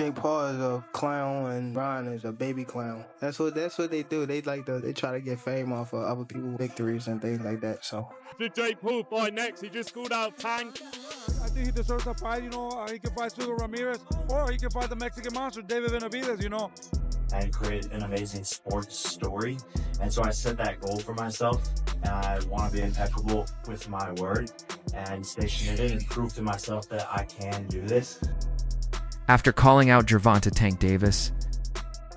Jake Paul is a clown and Brian is a baby clown. That's what they do. They try to get fame off of other people's victories and things like that. So the Jake Paul fight next. He just called out Tank. I think he deserves a fight. He can fight Sugar Ramirez, or he can fight the Mexican monster David Benavidez. And create an amazing sports story. And so I set that goal for myself. And I want to be impeccable with my word and stay committed and prove to myself that I can do this. After calling out Gervonta "Tank" Davis,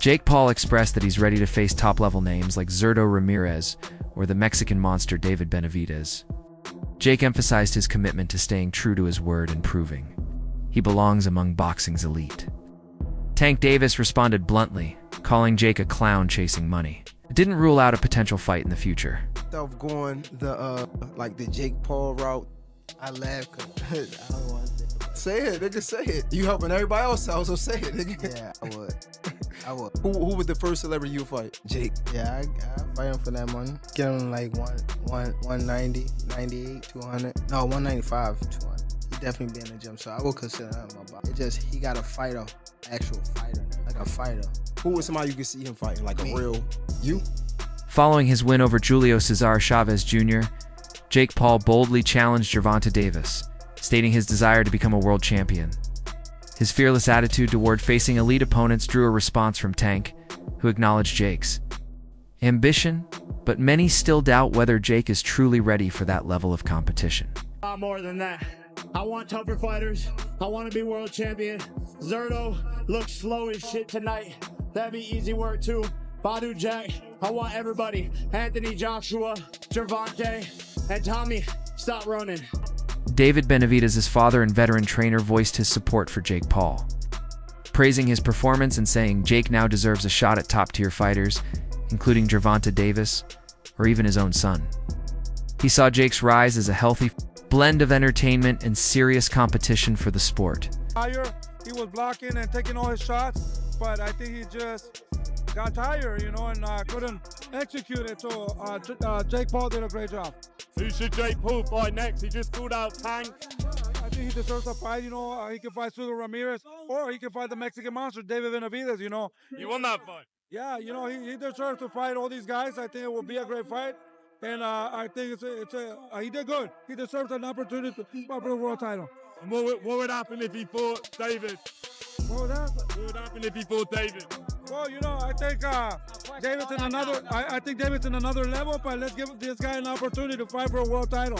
Jake Paul expressed that he's ready to face top-level names like Zurdo Ramirez or the Mexican monster David Benavidez. Jake emphasized his commitment to staying true to his word and proving he belongs among boxing's elite. Tank Davis responded bluntly, calling Jake a clown chasing money. It didn't rule out a potential fight in the future. of going the Jake Paul route. I laugh because I don't want to say it, nigga. Say it. You helping everybody else out, so say it, nigga. Yeah, I would. I would. Who was the first celebrity you fight? Jake. Yeah, I fight him for that money. Get him like 190, 98, 200. No, 195, 200. He definitely be in the gym, so I would consider him my body. It just he got a fighter, actual fighter, like a fighter. Who was somebody you could see him fighting, like a real you? Following his win over Julio Cesar Chavez Jr., Jake Paul boldly challenged Gervonta Davis, stating his desire to become a world champion. His fearless attitude toward facing elite opponents drew a response from Tank, who acknowledged Jake's ambition, but many still doubt whether Jake is truly ready for that level of competition. A lot more than that. I want tougher fighters. I want to be world champion. Zurdo looks slow as shit tonight. That'd be easy work too. Badu Jack, I want everybody. Anthony Joshua, Gervonta, and Tommy, stop running. David Benavidez' father and veteran trainer voiced his support for Jake Paul, praising his performance and saying Jake now deserves a shot at top-tier fighters, including Gervonta Davis, or even his own son. He saw Jake's rise as a healthy blend of entertainment and serious competition for the sport. He was blocking and taking all his shots, but I think he just got tired, and couldn't execute it. So Jake Paul did a great job. Who should Jake Paul fight next? He just called out Tank. I think he deserves a fight. He can fight Sugar Ramirez, or he can fight the Mexican monster David Benavidez. You won that fight. Yeah, he deserves to fight all these guys. I think it will be a great fight, and I think he did good. He deserves an opportunity to fight for the world title. And what would happen if he fought David? What would happen? What would happen if he fought David? Well, I think David's in another. I think David's in another level, but let's give this guy an opportunity to fight for a world title.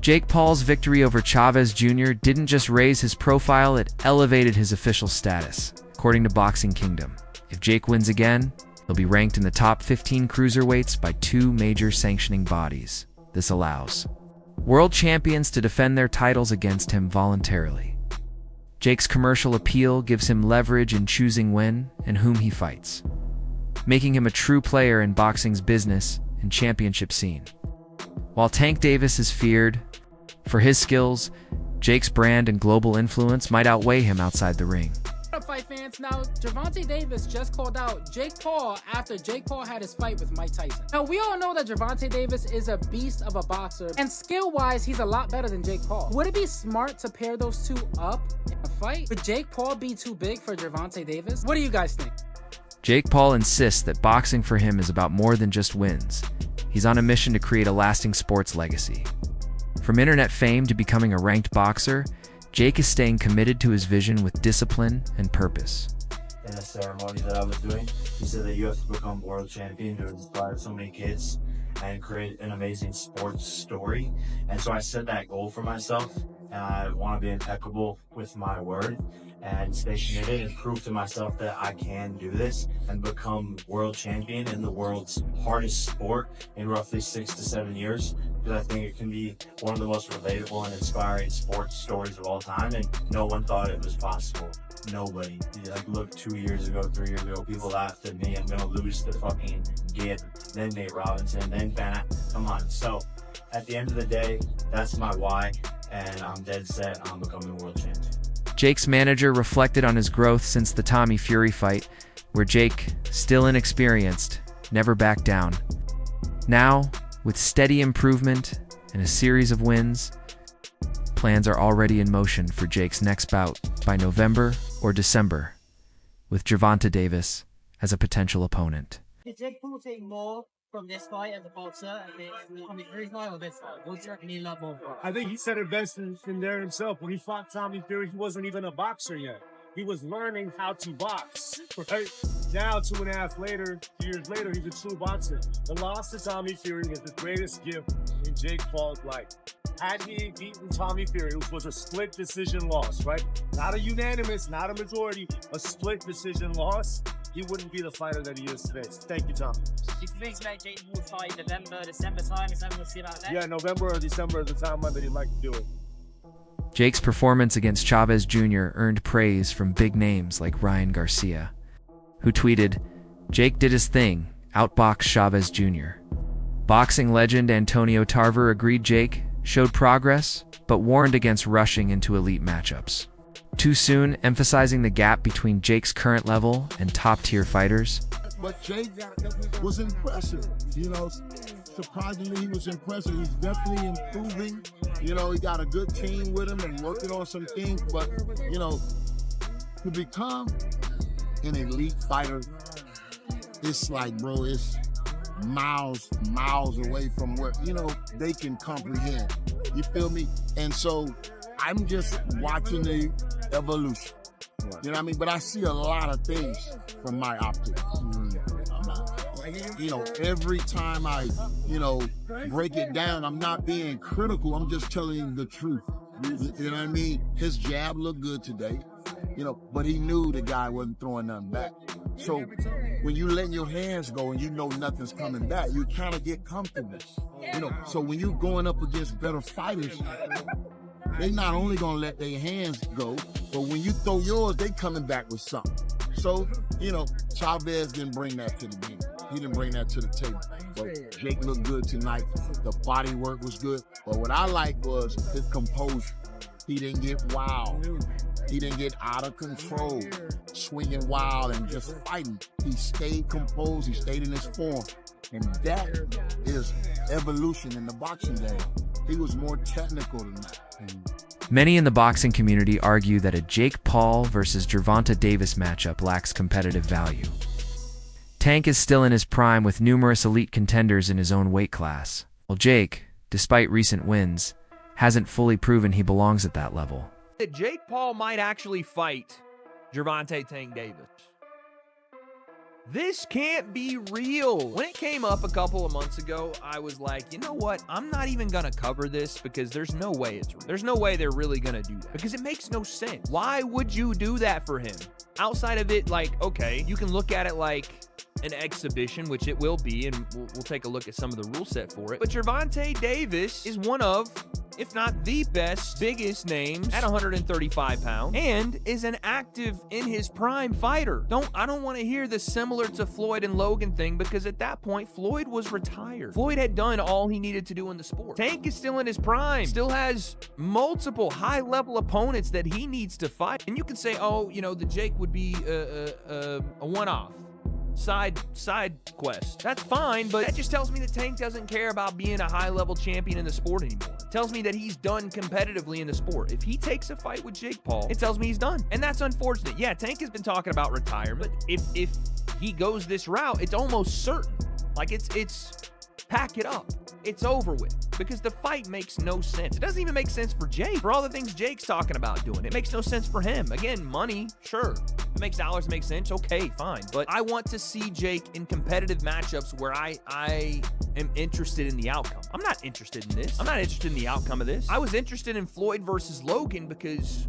Jake Paul's victory over Chavez Jr. didn't just raise his profile, it elevated his official status. According to Boxing Kingdom, if Jake wins again, he'll be ranked in the top 15 cruiserweights by 2 major sanctioning bodies. This allows world champions to defend their titles against him voluntarily. Jake's commercial appeal gives him leverage in choosing when and whom he fights, making him a true player in boxing's business and championship scene. While Tank Davis is feared for his skills, Jake's brand and global influence might outweigh him outside the ring. Fight fans, now Gervonta Davis just called out Jake Paul after Jake Paul had his fight with Mike Tyson. Now we all know that Gervonta Davis is a beast of a boxer, and skill-wise he's a lot better than Jake Paul. Would it be smart to pair those two up in a fight? Would Jake Paul be too big for Gervonta Davis? What do you guys think? Jake Paul insists that boxing for him is about more than just wins. He's on a mission to create a lasting sports legacy. From internet fame to becoming a ranked boxer, Jake is staying committed to his vision with discipline and purpose. In a ceremony that I was doing, he said that you have to become world champion to inspire so many kids and create an amazing sports story. And so I set that goal for myself, and I want to be impeccable with my word and stay committed and prove to myself that I can do this and become world champion in the world's hardest sport in roughly 6 to 7 years. Because I think it can be one of the most relatable and inspiring sports stories of all time, and no one thought it was possible. Nobody. Look, 2 years ago, 3 years ago, people laughed at me. I'm gonna lose to fucking Gibb, then Nate Robinson, then Ben. Come on. So, at the end of the day, that's my why, and I'm dead set on becoming world champion. Jake's manager reflected on his growth since the Tommy Fury fight, where Jake, still inexperienced, never backed down. Now, with steady improvement and a series of wins, plans are already in motion for Jake's next bout by November or December, with Gervonta Davis as a potential opponent. Did Jake Paul take more from this fight as a boxer and this Tommy Fury fight or this fight? What do you reckon he loved more? I think he said it best in there himself. When he fought Tommy Fury, he wasn't even a boxer yet. He was learning how to box, right? Now, 2.5 years later, he's a true boxer. The loss to Tommy Fury is the greatest gift in Jake Paul's life. Had he beaten Tommy Fury, which was a split decision loss, right? Not a unanimous, not a majority, a split decision loss, he wouldn't be the fighter that he is today. Thank you, Tommy. Do you think it's make Jake Paul fight November, December time? Is that what we'll see about that? Yeah, November or December is the time that he'd like to do it. Jake's performance against Chavez Jr. earned praise from big names like Ryan Garcia, who tweeted, "Jake did his thing, outboxed Chavez Jr." Boxing legend Antonio Tarver agreed Jake showed progress, but warned against rushing into elite matchups too soon, emphasizing the gap between Jake's current level and top-tier fighters. But Jake was impressive. You know, surprisingly, he was impressive. He's definitely improving. You know, he got a good team with him and working on some things. But, you know, to become an elite fighter, it's like, bro, it's miles away from where, you know, they can comprehend. You feel me? And so I'm just watching the evolution. You know what I mean? But I see a lot of things from my optics. You know, every time I, you know, break it down, I'm not being critical. I'm just telling you the truth. You know what I mean? His jab looked good today, you know, but he knew the guy wasn't throwing nothing back. So when you letting your hands go and you know nothing's coming back, you kind of get comfortable. You know, so when you're going up against better fighters, they not only gonna let their hands go, but when you throw yours, they coming back with something. So, you know, Chavez didn't bring that to the game. He didn't bring that to the table. But Jake looked good tonight. The body work was good. But what I liked was his composure. He didn't get wild. He didn't get out of control, swinging wild and just fighting. He stayed composed. He stayed in his form. And that is evolution in the boxing game. He was more technical than that. Many in the boxing community argue that a Jake Paul versus Gervonta Davis matchup lacks competitive value. Tank is still in his prime with numerous elite contenders in his own weight class, while Jake, despite recent wins, hasn't fully proven he belongs at that level. That Jake Paul might actually fight Gervonta Tank Davis. This can't be real. When it came up a couple of months ago, I was like, you know what? I'm not even going to cover this because there's no way it's real. There's no way they're really going to do that because it makes no sense. Why would you do that for him? Outside of it, like, okay, you can look at it like an exhibition, which it will be, and we'll take a look at some of the rule set for it. But Gervonta Davis is one of, if not the best, biggest names at 135 pounds and is an active in his prime fighter. I don't want to hear the similar to Floyd and Logan thing because at that point, Floyd was retired. Floyd had done all he needed to do in the sport. Tank is still in his prime, still has multiple high-level opponents that he needs to fight. And you can say, oh, you know, the Jake would be a one-off. Side quest. That's fine, but that just tells me that Tank doesn't care about being a high-level champion in the sport anymore. It tells me that he's done competitively in the sport. If he takes a fight with Jake Paul, it tells me he's done. And that's unfortunate. Yeah, Tank has been talking about retirement. If he goes this route, it's almost certain. Like it's pack it up. It's over with because the fight makes no sense. It doesn't even make sense for Jake. For all the things Jake's talking about doing, it makes no sense for him. Again, money, sure. It makes dollars make sense. Okay, fine. But I want to see Jake in competitive matchups where I am interested in the outcome. I'm not interested in this. I'm not interested in the outcome of this. I was interested in Floyd versus Logan because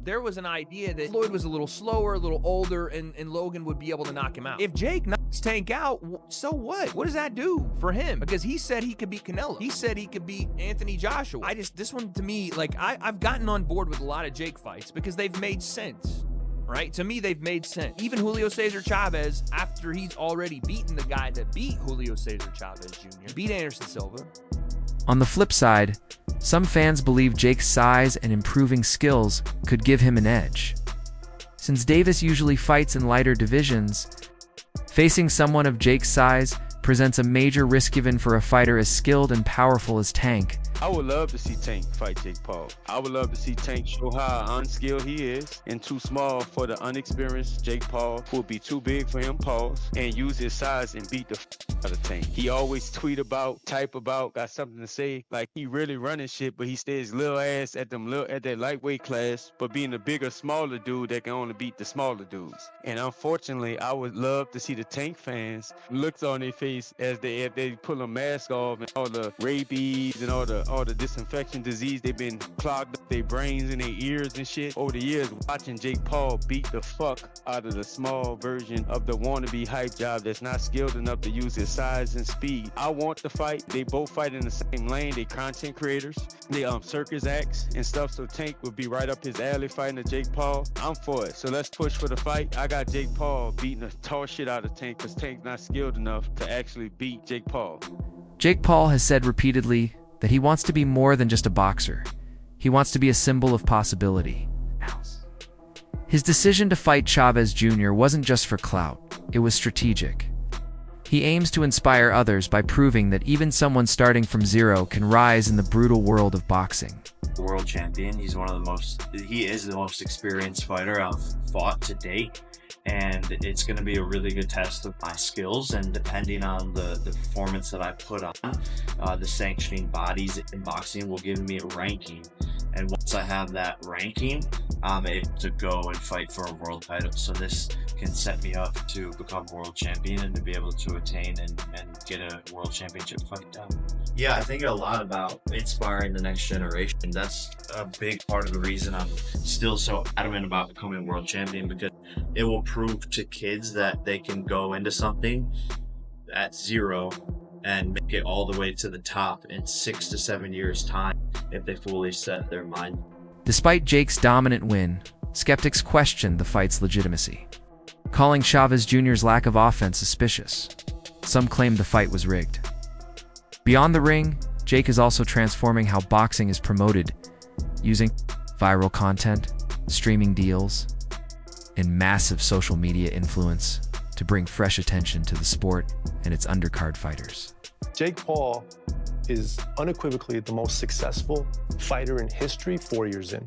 there was an idea that Floyd was a little slower, a little older, and Logan would be able to knock him out. If Jake knocks Tank out, so what? What does that do for him? Because he said he could beat Canelo. He said he could beat Anthony Joshua. This one to me, like I've gotten on board with a lot of Jake fights because they've made sense. Right? To me, they've made sense. Even Julio Cesar Chavez, after he's already beaten the guy that beat Julio Cesar Chavez Jr., beat Anderson Silva. On the flip side, some fans believe Jake's size and improving skills could give him an edge. Since Davis usually fights in lighter divisions, facing someone of Jake's size presents a major risk given for a fighter as skilled and powerful as Tank, I would love to see Tank fight Jake Paul. I would love to see Tank show how unskilled he is and too small for the unexperienced Jake Paul, who would be too big for him, pause, and use his size and beat the out of Tank. He always tweet about, type about, got something to say, like he really running shit, but he stays little ass at that lightweight class, but being a bigger, smaller dude that can only beat the smaller dudes. And unfortunately, I would love to see the Tank fans looks on their face as they pull a mask off and all the rabies and all the disinfection disease, they've been clogged up their brains and their ears and shit over the years watching Jake Paul beat the fuck out of the small version of the wannabe hype job that's not skilled enough to use his size and speed. I want the fight. They both fight in the same lane. They content creators. They circus acts and stuff, so Tank would be right up his alley fighting a Jake Paul. I'm for it. So let's push for the fight. I got Jake Paul beating the tall shit out of Tank because Tank's not skilled enough to actually beat Jake Paul. Jake Paul has said repeatedly that he wants to be more than just a boxer. He wants to be a symbol of possibility. His decision to fight Chavez Jr. wasn't just for clout, it was strategic. He aims to inspire others by proving that even someone starting from zero can rise in the brutal world of boxing. World champion, he is the most experienced fighter I've fought to date. And it's going to be a really good test of my skills, and depending on the performance that I put on, the sanctioning bodies in boxing will give me a ranking, and once I have that ranking, I'm able to go and fight for a world title. So this can set me up to become world champion and to be able to attain and get a world championship fight done. Yeah, I think a lot about inspiring the next generation. That's a big part of the reason I'm still so adamant about becoming a world champion, because it will prove to kids that they can go into something at zero and make it all the way to the top in 6 to 7 years' time if they fully set their mind. Despite Jake's dominant win, skeptics questioned the fight's legitimacy, calling Chavez Jr.'s lack of offense suspicious. Some claimed the fight was rigged. Beyond the ring, Jake is also transforming how boxing is promoted, using viral content, streaming deals, and massive social media influence to bring fresh attention to the sport and its undercard fighters. Jake Paul is unequivocally the most successful fighter in history 4 years in.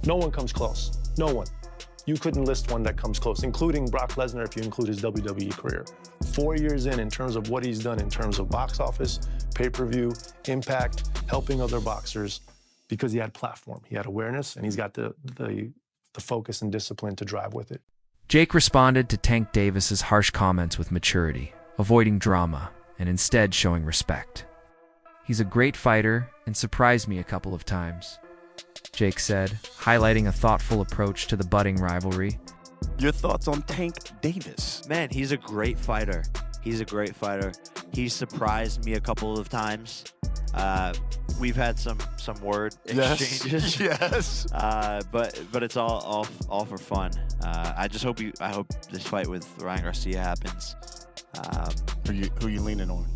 No one comes close. No one. You couldn't list one that comes close, including Brock Lesnar if you include his WWE career. 4 years in terms of what he's done in terms of box office, pay-per-view, impact, helping other boxers, because he had platform, he had awareness, and he's got the focus and discipline to drive with it. Jake responded to Tank Davis's harsh comments with maturity, avoiding drama and instead showing respect. He's a great fighter and surprised me a couple of times, Jake said, highlighting a thoughtful approach to the budding rivalry. Your thoughts on Tank Davis? Man, he's a great fighter. He's a great fighter. He surprised me a couple of times. We've had some word exchanges. Yes. But it's all for fun. I hope this fight with Ryan Garcia happens. Who you leaning on?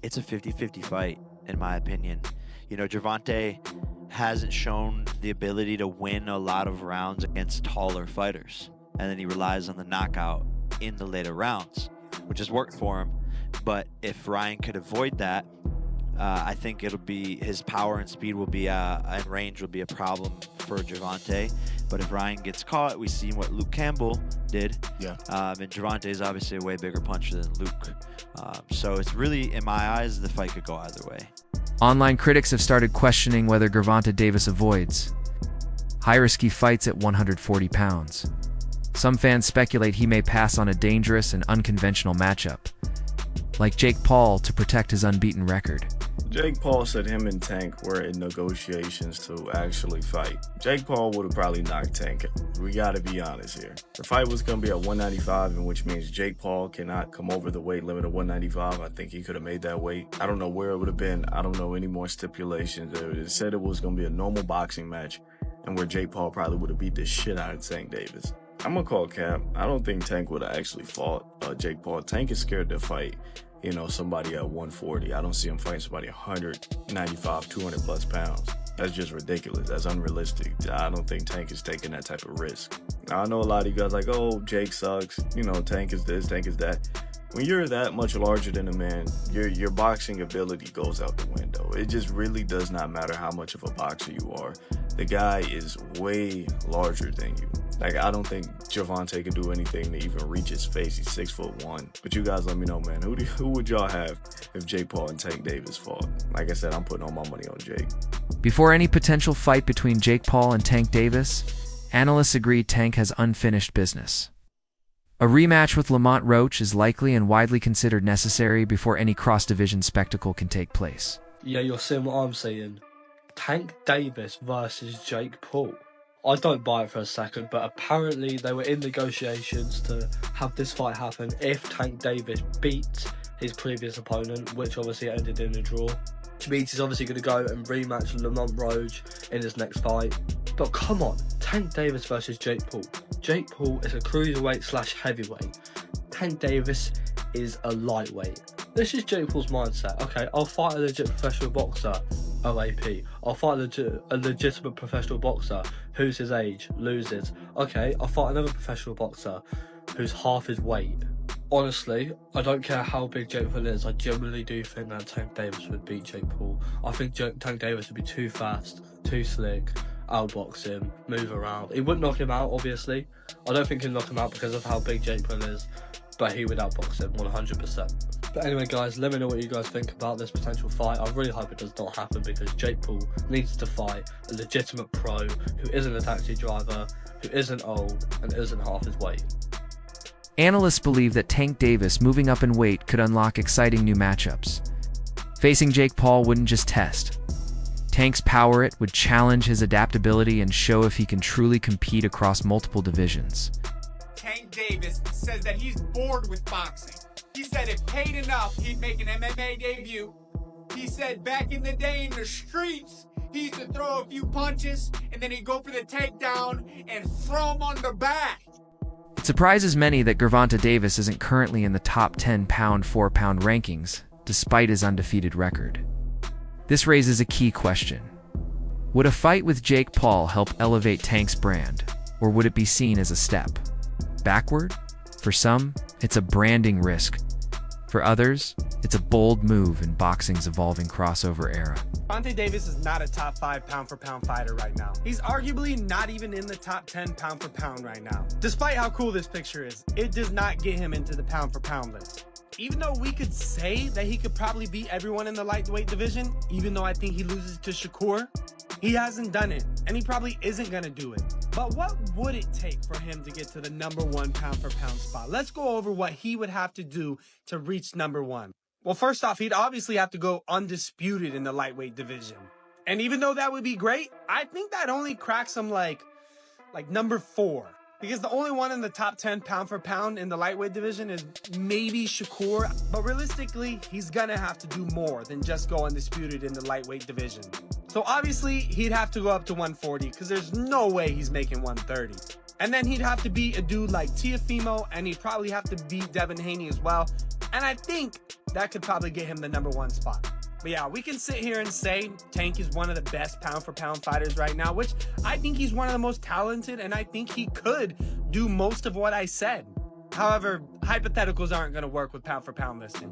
It's a 50-50 fight, in my opinion. You know, Gervonta hasn't shown the ability to win a lot of rounds against taller fighters, and then he relies on the knockout in the later rounds, which has worked for him. But if Ryan could avoid that, I think it'll be his power and speed will be and range will be a problem for Gervonta. But if Ryan gets caught, we've seen what Luke Campbell did. Yeah. And Gervonta is obviously a way bigger puncher than Luke. So it's really, in my eyes, the fight could go either way. Online critics have started questioning whether Gervonta Davis avoids high-risky fights at 140 pounds. Some fans speculate he may pass on a dangerous and unconventional matchup, like Jake Paul, to protect his unbeaten record. Jake Paul said him and Tank were in negotiations to actually fight. Jake Paul would have probably knocked Tank out. We gotta be honest here. The fight was gonna be at 195, and which means Jake Paul cannot come over the weight limit of 195. I think he could have made that weight. I don't know where it would have been. I don't know any more stipulations. It said it was gonna be a normal boxing match, and where Jake Paul probably would have beat the shit out of Tank Davis. I'm gonna call cap. I don't think Tank would have actually fought Jake Paul. Tank is scared to fight, you know, somebody at 140. I don't see him fighting somebody 195, 200 plus pounds. That's just ridiculous. That's unrealistic. I don't think Tank is taking that type of risk. I know a lot of you guys like, oh, Jake sucks. You know, Tank is this, Tank is that. When you're that much larger than a man, your boxing ability goes out the window. It just really does not matter how much of a boxer you are. The guy is way larger than you. Like, I don't think Gervonta could do anything to even reach his face. He's 6'1". But you guys let me know, man. Who would y'all have if Jake Paul and Tank Davis fought? Like I said, I'm putting all my money on Jake. Before any potential fight between Jake Paul and Tank Davis, analysts agree Tank has unfinished business. A rematch with Lamont Roach is likely and widely considered necessary before any cross-division spectacle can take place. Yeah, you're seeing what I'm seeing. Tank Davis versus Jake Paul. I don't buy it for a second, but apparently they were in negotiations to have this fight happen if Tank Davis beats his previous opponent, which obviously ended in a draw. Which means he's obviously going to go and rematch Lamont Roach in his next fight. But come on, Tank Davis versus Jake Paul. Jake Paul is a cruiserweight / heavyweight. Tank Davis is a lightweight. This is Jake Paul's mindset. Okay, I'll fight a legit professional boxer, OAP. I'll fight a legitimate professional boxer who's his age, loses. Okay, I'll fight another professional boxer who's half his weight. Honestly, I don't care how big Jake Paul is, I genuinely do think that Tank Davis would beat Jake Paul. I think Tank Davis would be too fast, too slick, outbox him, move around. He wouldn't knock him out, obviously. I don't think he'd knock him out because of how big Jake Paul is, but he would outbox him 100%. But anyway, guys, let me know what you guys think about this potential fight. I really hope it does not happen because Jake Paul needs to fight a legitimate pro who isn't a taxi driver, who isn't old, and isn't half his weight. Analysts believe that Tank Davis moving up in weight could unlock exciting new matchups. Facing Jake Paul wouldn't just test. Tank's power it would challenge his adaptability and show if he can truly compete across multiple divisions. Tank Davis says that he's bored with boxing. He said if paid enough, he'd make an MMA debut. He said back in the day in the streets, he used to throw a few punches and then he'd go for the takedown and throw him on the back. It surprises many that Gervonta Davis isn't currently in the top 10 pound-for-pound rankings, despite his undefeated record. This raises a key question. Would a fight with Jake Paul help elevate Tank's brand, or would it be seen as a step backward? For some, it's a branding risk. For others, it's a bold move in boxing's evolving crossover era. Gervonta Davis is not a top 5 pound-for-pound fighter right now. He's arguably not even in the top 10 pound-for-pound right now. Despite how cool this picture is, it does not get him into the pound-for-pound list. Even though we could say that he could probably beat everyone in the lightweight division, even though I think he loses to Shakur, he hasn't done it, and he probably isn't going to do it. But what would it take for him to get to the #1 pound-for-pound spot? Let's go over what he would have to do to reach #1. Well, first off, he'd obviously have to go undisputed in the lightweight division. And even though that would be great, I think that only cracks him like #4. Because the only one in the top 10 pound-for-pound in the lightweight division is maybe Shakur. But realistically, he's gonna have to do more than just go undisputed in the lightweight division. So obviously, he'd have to go up to 140 because there's no way he's making 130. And then he'd have to beat a dude like Teofimo, and he'd probably have to beat Devin Haney as well. And I think that could probably get him the #1 spot. But yeah, we can sit here and say Tank is one of the best pound-for-pound fighters right now, which I think he's one of the most talented, and I think he could do most of what I said. However, hypotheticals aren't going to work with pound-for-pound listing.